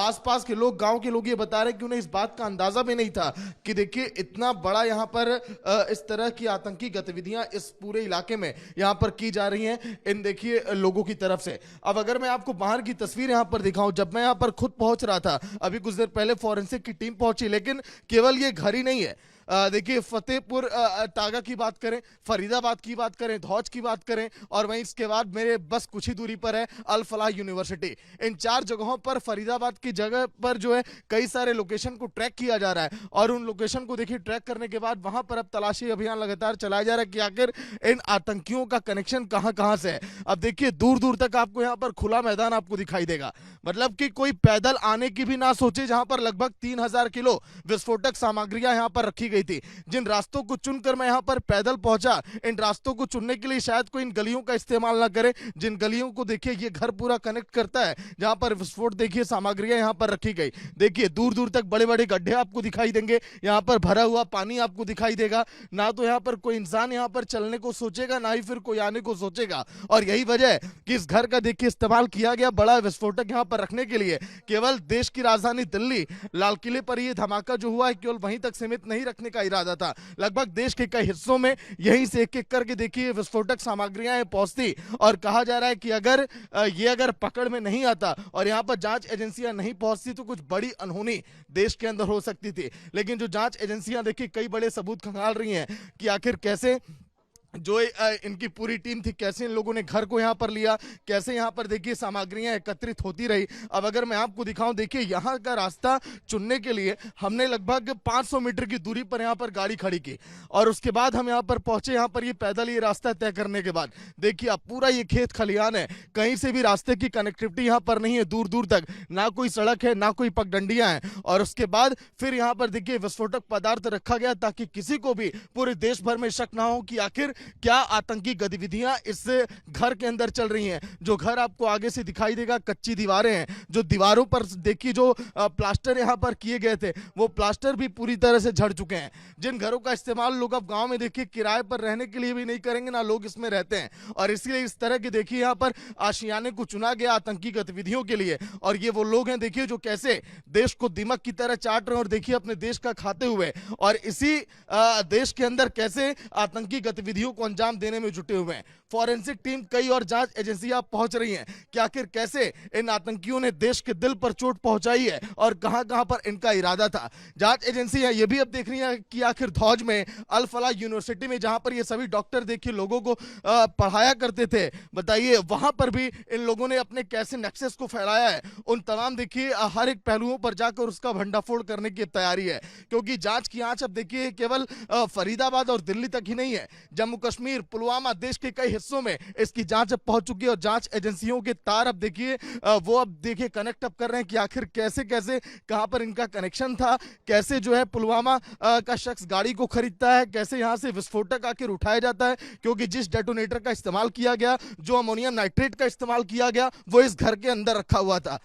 आसपास के लोग, गांव के लोग ये बता रहे हैं कि उन्हें इस बात का अंदाजा भी नहीं था कि देखिए इतना बड़ा यहाँ पर इस तरह की आतंकी गतिविधियां इस पूरे इलाके में यहाँ पर की जा रही हैं इन देखिए लोगों की तरफ से। अब अगर मैं आपको बाहर की तस्वीर यहाँ पर दिखाऊं, जब मैं यहाँ पर खुद पहुंच रहा था, अभी कुछ देर पहले फॉरेंसिक की टीम पहुंची, लेकिन केवल ये घर ही नहीं है। देखिए फतेहपुर तागा की बात करें, फरीदाबाद की बात करें, धौज की बात करें, और वहीं इसके बाद मेरे बस कुछ ही दूरी पर है अल फलाह यूनिवर्सिटी। इन 4 जगहों पर, फरीदाबाद की जगह पर जो है कई सारे लोकेशन को ट्रैक किया जा रहा है, और उन लोकेशन को देखिए ट्रैक करने के बाद वहां पर अब तलाशी अभियान लगातार चलाया जा रहा है कि आखिर इन आतंकियों का कनेक्शन कहां कहां से है। अब देखिए दूर दूर तक आपको यहाँ पर खुला मैदान आपको दिखाई देगा, मतलब कि कोई पैदल आने की भी ना सोचे, जहां पर लगभग 3000 किलो विस्फोटक सामग्रियां यहां पर रखी गई थी। जिन रास्तों को चुनकर मैं यहां पर पैदल पहुंचा, इन रास्तों को चुनने के लिए शायद कोई इन गलियों का इस्तेमाल ना करे, जिन गलियों को देखिए ये घर पूरा कनेक्ट करता है, जहां पर विस्फोट देखिए सामग्रियां यहां पर रखी गई। देखिए दूर दूर तक बड़े बड़े गड्ढे आपको दिखाई देंगे, यहां पर भरा हुआ पानी आपको दिखाई देगा। ना तो यहां पर कोई इंसान यहां पर चलने को सोचेगा, ना ही फिर कोई आने को सोचेगा, और यही वजह है कि इस घर का देखिए इस्तेमाल किया गया बड़ा विस्फोटक यहां पर रखने के लिए। केवल देश की राजधानी दिल्ली, लाल किले पर यह धमाका जो हुआ है केवल वहीं तक सीमित नहीं रखने का इरादा था, लगभग देश के कई हिस्सों में यहीं से एक एक करके देखिए विस्फोटक सामग्रियां पहुंचती, और कहा जा रहा है कि अगर पकड़ में नहीं आता और यहां पर जांच एजेंसियां नहीं पहुंचती तो कुछ बड़ी अनहोनी देश के अंदर हो सकती थी। लेकिन जो जांच एजेंसियां देखिए कई बड़े सबूत खंगाल रही हैं कि आखिर कैसे जो इनकी पूरी टीम थी, कैसे इन लोगों ने घर को यहां पर लिया, कैसे यहां पर देखिए सामग्रियां एकत्रित होती रही। अब अगर मैं आपको दिखाऊं, देखिए यहां का रास्ता चुनने के लिए हमने लगभग 500 मीटर की दूरी पर यहां पर गाड़ी खड़ी की, और उसके बाद हम यहां पर पहुंचे। यहां पर ये पैदल ये रास्ता तय करने के बाद देखिए अब पूरा ये खेत खलिहान है, कहीं से भी रास्ते की कनेक्टिविटी यहां पर नहीं है दूर दूर तक, ना कोई सड़क है, ना कोई पगडंडियां हैं। और उसके बाद फिर यहां पर देखिए विस्फोटक पदार्थ रखा गया ताकि किसी को भी पूरे देश भर में शक ना हो कि आखिर क्या आतंकी गतिविधियां इस घर के अंदर चल रही हैं। जो घर आपको आगे से दिखाई देगा, कच्ची दीवारें हैं, जो दीवारों पर देखिए जो प्लास्टर यहां पर किए गए थे वो प्लास्टर भी पूरी तरह से झड़ चुके हैं। जिन घरों का इस्तेमाल लोग अब गांव में देखिए किराए पर रहने के लिए भी नहीं करेंगे, ना लोग इसमें रहते हैं, और इसलिए इस तरह के देखिए यहां पर आशियाने को चुना गया आतंकी गतिविधियों के लिए। और ये वो लोग हैं देखिए जो कैसे देश को दीमक की तरह चाट रहे हैं, और देखिए अपने देश का खाते हुए, और इसी देश के अंदर कैसे आतंकी गतिविधियों को अंजाम देने में जुटे हुए हैं। फॉरेंसिक टीम, कई और जांच एजेंसियां पहुंच रही हैं कि आखिर कैसे इन आतंकियों ने देश के दिल पर चोट पहुंचाई है और कहां कहां पर इनका इरादा था। जांच एजेंसियां ये भी अब देख रही हैं कि आखिर धौज में अल फलाह यूनिवर्सिटी में जहां पर ये सभी डॉक्टर देखिए लोगों को पढ़ाया करते थे, बताइए वहां पर भी इन लोगों ने अपने कैसे नक्शे को फैलाया है। उन तमाम देखिए हर एक पहलुओं पर जाकर उसका भंडाफोड़ करने की तैयारी है, क्योंकि जांच की आंच अब देखिए केवल फरीदाबाद और दिल्ली तक ही नहीं है, जम्मू कश्मीर, पुलवामा, देश के कई हिस्सों में इसकी जांच अब पहुंच चुकी है। और जांच एजेंसियों के तार अब देखिए वो अब देखिए कनेक्ट अप कर रहे हैं कि आखिर कैसे कैसे कहां पर इनका कनेक्शन था, कैसे जो है पुलवामा का शख्स गाड़ी को खरीदता है, कैसे यहां से विस्फोटक आखिर उठाया जाता है, क्योंकि जिस डेटोनेटर का इस्तेमाल किया गया, जो अमोनियम नाइट्रेट का इस्तेमाल किया गया, वो इस घर के अंदर रखा हुआ था।